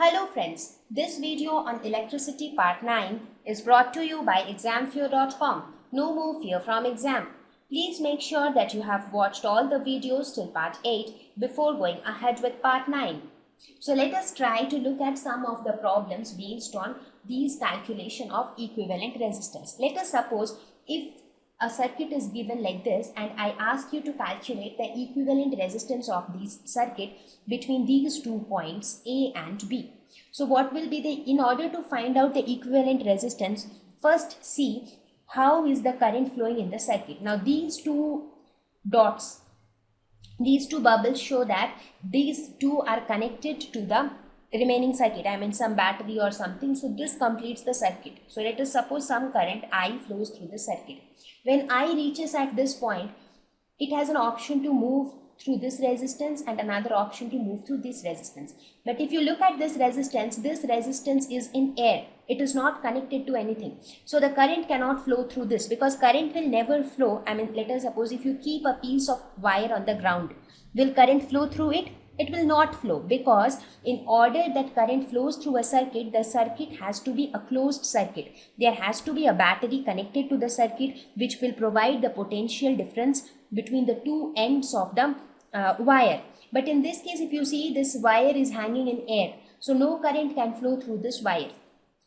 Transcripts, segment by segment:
Hello friends, this video on electricity part 9 is brought to you by examfear.com. No more fear from exam. Please make sure that you have watched all the videos till part 8 before going ahead with part 9. So let us try to look at some of the problems based on these calculation of equivalent resistance. Let us suppose if a circuit is given like this and I ask you to calculate the equivalent resistance of this circuit between these 2 points A and B. So what will be in order to find out the equivalent resistance, first see how is the current flowing in the circuit. Now these two dots, these two bubbles show that these two are connected to the remaining circuit, I mean some battery or something. So this completes the circuit. So let us suppose some current I flows through the circuit. When I reaches at this point, it has an option to move through this resistance and another option to move through this resistance. But if you look at this resistance is in air. It is not connected to anything. So the current cannot flow through this because current will never flow. I mean, let us suppose if you keep a piece of wire on the ground, will current flow through it? It will not flow, because in order that current flows through a circuit, the circuit has to be a closed circuit. There has to be a battery connected to the circuit which will provide the potential difference between the two ends of the wire. But in this case, if you see, this wire is hanging in air, so no current can flow through this wire.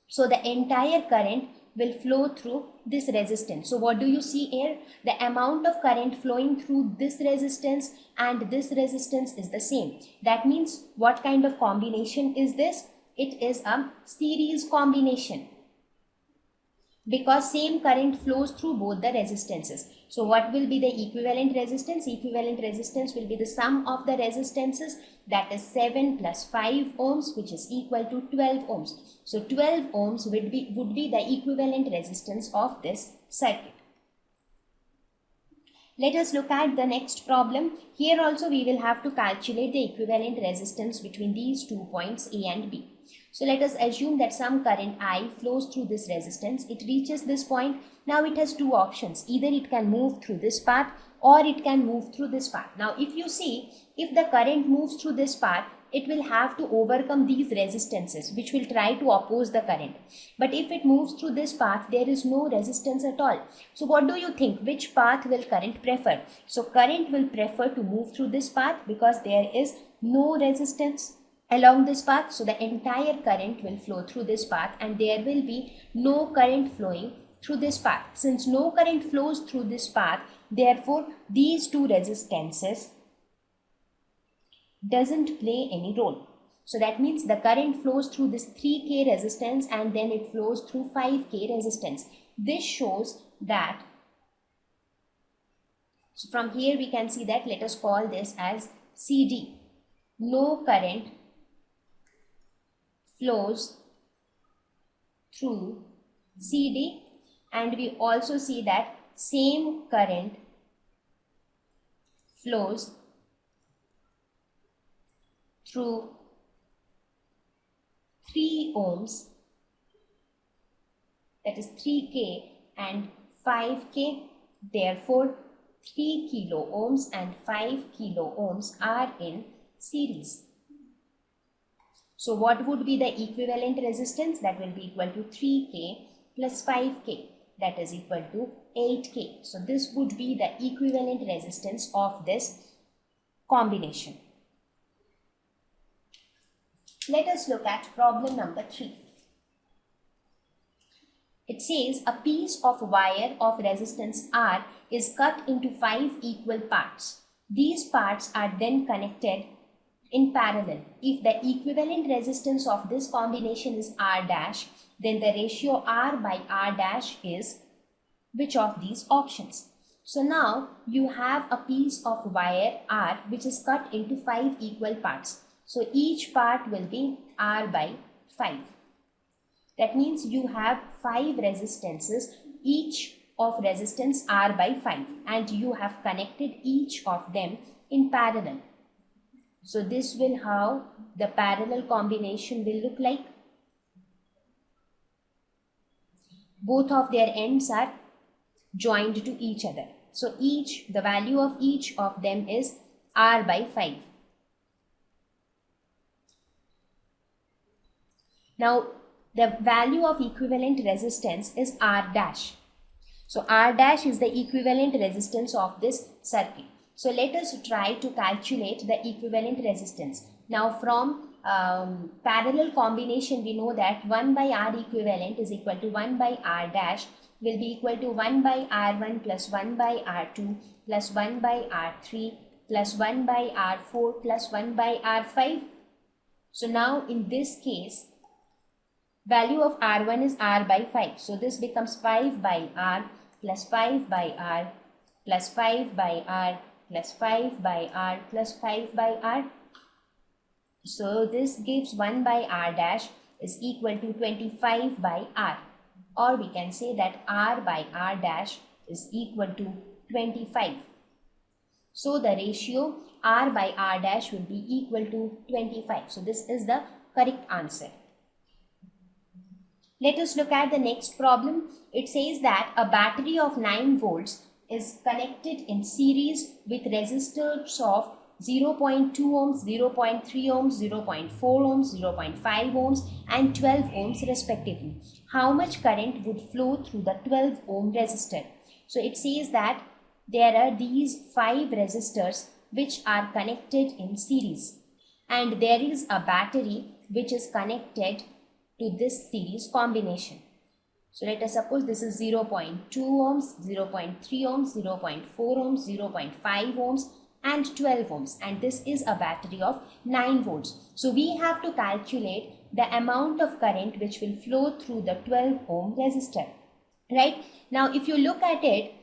So the entire current will flow through this resistance. So what do you see here? The amount of current flowing through this resistance and this resistance is the same. That means what kind of combination is this? It is a series combination, because same current flows through both the resistances. So what will be the equivalent resistance? Equivalent resistance will be the sum of the resistances, that is 7 plus 5 ohms, which is equal to 12 ohms. So 12 ohms would be the equivalent resistance of this circuit. Let us look at the next problem. Here also we will have to calculate the equivalent resistance between these 2 points A and B. So let us assume that some current I flows through this resistance. It reaches this point. Now it has two options. Either it can move through this path or it can move through this path. Now if you see, if the current moves through this path, it will have to overcome these resistances which will try to oppose the current. But if it moves through this path, there is no resistance at all. So what do you think? Which path will current prefer? So current will prefer to move through this path because there is no resistance along this path. So the entire current will flow through this path and there will be no current flowing through this path. Since no current flows through this path, therefore these two resistances doesn't play any role. So that means the current flows through this 3K resistance and then it flows through 5K resistance. This shows that, so from here we can see that, let us call this as CD. No current flows through CD, and we also see that same current flows through 3 ohms, that is 3K and 5K. Therefore 3 kilo ohms and 5 kilo ohms are in series. So what would be the equivalent resistance? That will be equal to 3K plus 5K, that is equal to 8K. So this would be the equivalent resistance of this combination. Let us look at problem number 3. It says a piece of wire of resistance R is cut into 5 equal parts. These parts are then connected in parallel. If the equivalent resistance of this combination is R dash, then the ratio R by R dash is which of these options? So now you have a piece of wire R which is cut into 5 equal parts. So each part will be R by 5. That means you have 5 resistances, each of resistance R by 5, and you have connected each of them in parallel. So this will how the parallel combination will look like. Both of their ends are joined to each other. So the value of each of them is R by 5. Now the value of equivalent resistance is R dash. So R dash is the equivalent resistance of this circuit. So let us try to calculate the equivalent resistance. Now from parallel combination, we know that 1 by R equivalent is equal to 1 by R dash will be equal to 1 by R1 plus 1 by R2 plus 1 by R3 plus 1 by R4 plus 1 by R5. So now in this case, value of R1 is R by 5. So this becomes 5 by R plus 5 by R plus 5 by R plus 5 by R plus 5 by R. So this gives 1 by R dash is equal to 25 by R, or we can say that R by R dash is equal to 25. So the ratio R by R dash will be equal to 25. So this is the correct answer. Let us look at the next problem. It says that a battery of 9 volts is connected in series with resistors of 0.2 ohms, 0.3 ohms, 0.4 ohms, 0.5 ohms and 12 ohms respectively. How much current would flow through the 12 ohm resistor? So it says that there are these 5 resistors which are connected in series, and there is a battery which is connected to this series combination. So let us suppose this is 0.2 ohms, 0.3 ohms, 0.4 ohms, 0.5 ohms and 12 ohms, and this is a battery of 9 volts. So we have to calculate the amount of current which will flow through the 12 ohm resistor. Right? Now if you look at it,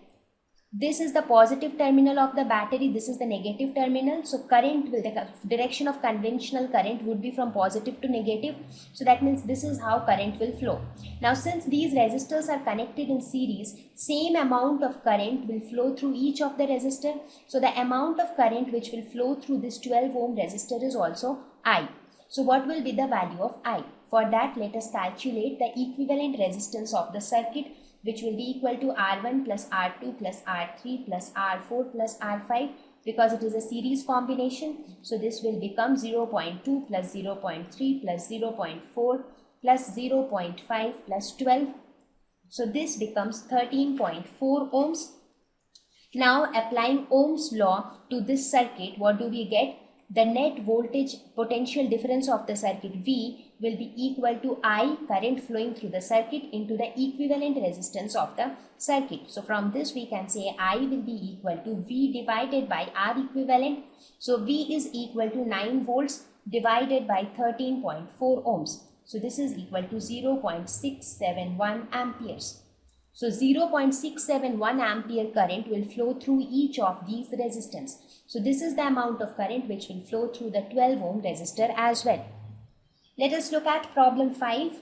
this is the positive terminal of the battery, this is the negative terminal. So current will, the direction of conventional current would be from positive to negative. So that means this is how current will flow. Now since these resistors are connected in series, same amount of current will flow through each of the resistor. So the amount of current which will flow through this 12 ohm resistor is also I. So what will be the value of I? For that, let us calculate the equivalent resistance of the circuit, which will be equal to R1 plus R2 plus R3 plus R4 plus R5, because it is a series combination. So this will become 0.2 plus 0.3 plus 0.4 plus 0.5 plus 12. So this becomes 13.4 ohms. Now applying Ohm's law to this circuit, what do we get? The net voltage potential difference of the circuit V will be equal to I, current flowing through the circuit, into the equivalent resistance of the circuit. So from this we can say I will be equal to V divided by R equivalent. So V is equal to 9 volts divided by 13.4 ohms. So this is equal to 0.671 amperes. So 0.671 ampere current will flow through each of these resistance. So this is the amount of current which will flow through the 12 ohm resistor as well. Let us look at problem 5.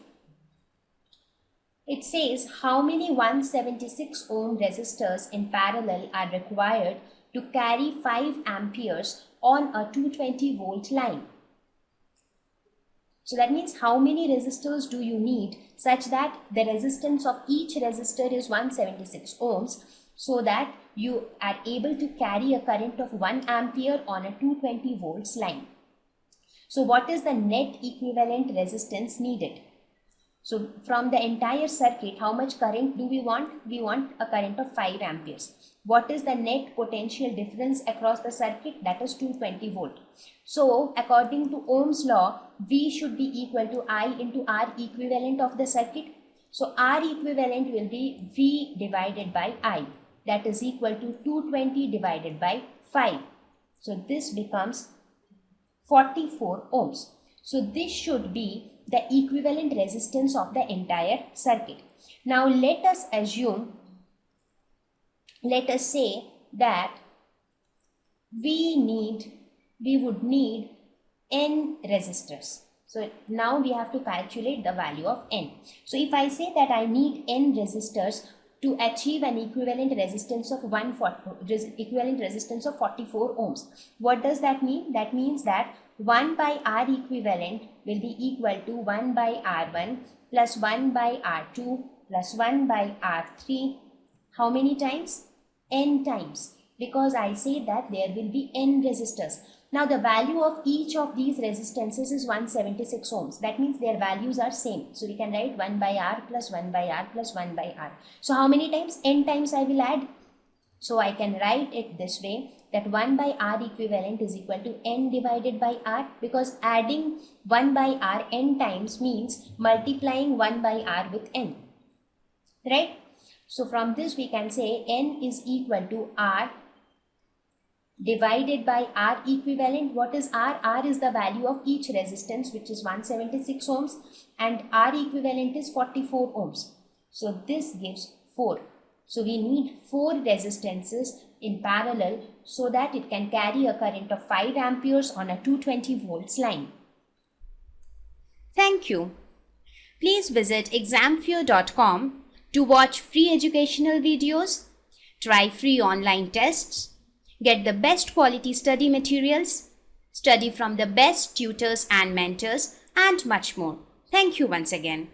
It says how many 176 ohm resistors in parallel are required to carry 5 amperes on a 220 volt line. So that means how many resistors do you need such that the resistance of each resistor is 176 ohms, so that you are able to carry a current of 1 ampere on a 220 volts line. So what is the net equivalent resistance needed? So from the entire circuit, how much current do we want? We want a current of 5 amperes. What is the net potential difference across the circuit? That is 220 volt. So according to Ohm's law, V should be equal to I into R equivalent of the circuit. So R equivalent will be V divided by I. That is equal to 220 divided by 5. So this becomes 44 ohms. So this should be the equivalent resistance of the entire circuit. Now let us say that we would need n resistors. So now we have to calculate the value of n. So if I say that I need n resistors to achieve an equivalent resistance of 44 ohms, what does that mean? That means that 1 by R equivalent will be equal to 1 by R1 plus 1 by R2 plus 1 by R3. How many times? N times, because I say that there will be n resistors. Now the value of each of these resistances is 176 ohms. That means their values are same. So we can write 1 by R plus 1 by R plus 1 by R. So how many times? N times I will add. So I can write it this way, that 1 by R equivalent is equal to N divided by R, because adding 1 by R N times means multiplying 1 by R with N. Right? So from this we can say N is equal to R divided by R equivalent. What is R? R is the value of each resistance, which is 176 ohms, and R equivalent is 44 ohms. So this gives 4. So we need 4 resistances in parallel so that it can carry a current of 5 amperes on a 220 volts line. Thank you. Please visit examfear.com to watch free educational videos, try free online tests, get the best quality study materials, study from the best tutors and mentors, and much more. Thank you once again.